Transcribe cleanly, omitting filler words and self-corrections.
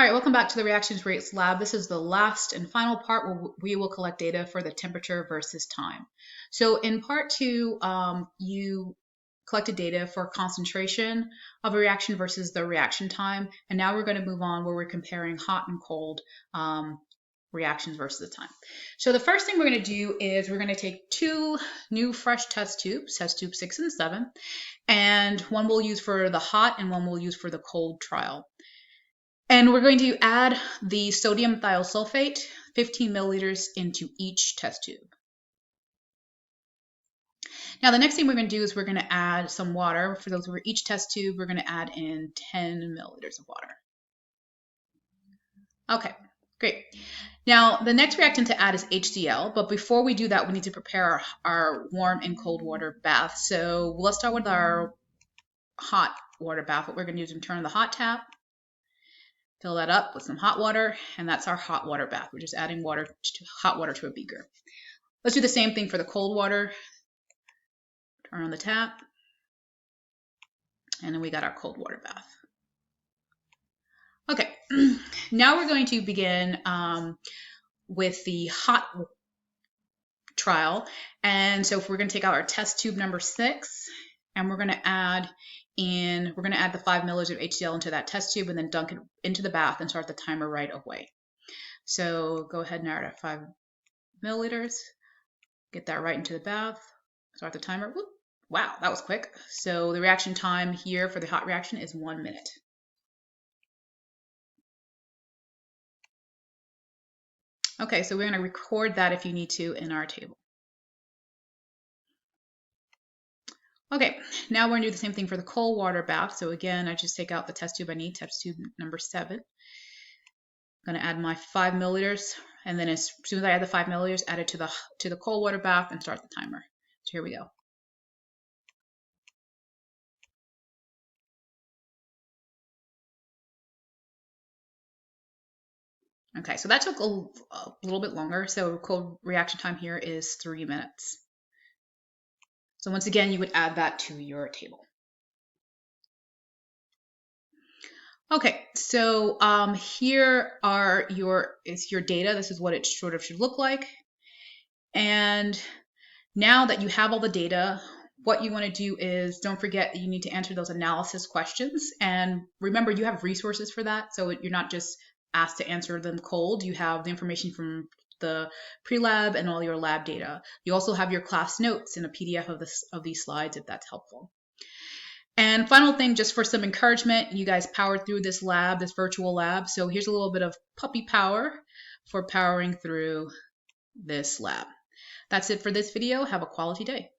All right, welcome back to the reactions rates lab. This is the last and final part where we will collect data for the temperature versus time. So in part two, you collected data for concentration of a reaction versus the reaction time. And now we're going to move on where we're comparing hot and cold reactions versus the time. So the first thing we're going to do is we're going to take two new fresh test tubes 6 and 7, and one we'll use for the hot and one we'll use for the cold trial. And we're going to add the sodium thiosulfate, 15 milliliters, into each test tube. Now the next thing we're going to do is we're going to add some water. For those for each test tube, we're going to add in 10 milliliters of water. Okay, great. Now the next reactant to add is HCl, but before we do that, we need to prepare our warm and cold water bath. So let's start with our hot water bath. What we're going to do is turn on the hot tap, fill that up with some hot water, and that's our hot water bath. We're just adding hot water to a beaker. Let's do the same thing for the cold water. Turn on the tap, and then we got our cold water bath. Okay, now we're going to begin with the hot trial. And so if we're going to take out our test tube number 6, and we're going to add the 5 milliliters of HCl into that test tube and then dunk it into the bath and start the timer right away. So go ahead and add our 5 milliliters, get that right into the bath, start the timer. Whoop. Wow, that was quick. So the reaction time here for the hot reaction is 1 minute. Okay, so we're going to record that if you need to in our table. Okay, now we're going to do the same thing for the cold water bath. So again, I just take out the test tube I need, test tube number 7. I'm going to add my 5 milliliters, and then as soon as I add the 5 milliliters, add it to the cold water bath and start the timer. So here we go. Okay, so that took a little bit longer. So cold reaction time here is 3 minutes. So once again, you would add that to your table. Okay, so here is your data. This is what it sort of should look like. And now that you have all the data, what you want to do is don't forget that you need to answer those analysis questions. And remember, you have resources for that. So you're not just asked to answer them cold. You have the information from the pre-lab and all your lab data. You also have your class notes in a PDF of these slides if that's helpful. And final thing, just for some encouragement, you guys powered through this lab, this virtual lab. So here's a little bit of puppy power for powering through this lab. That's it for this video. Have a quality day.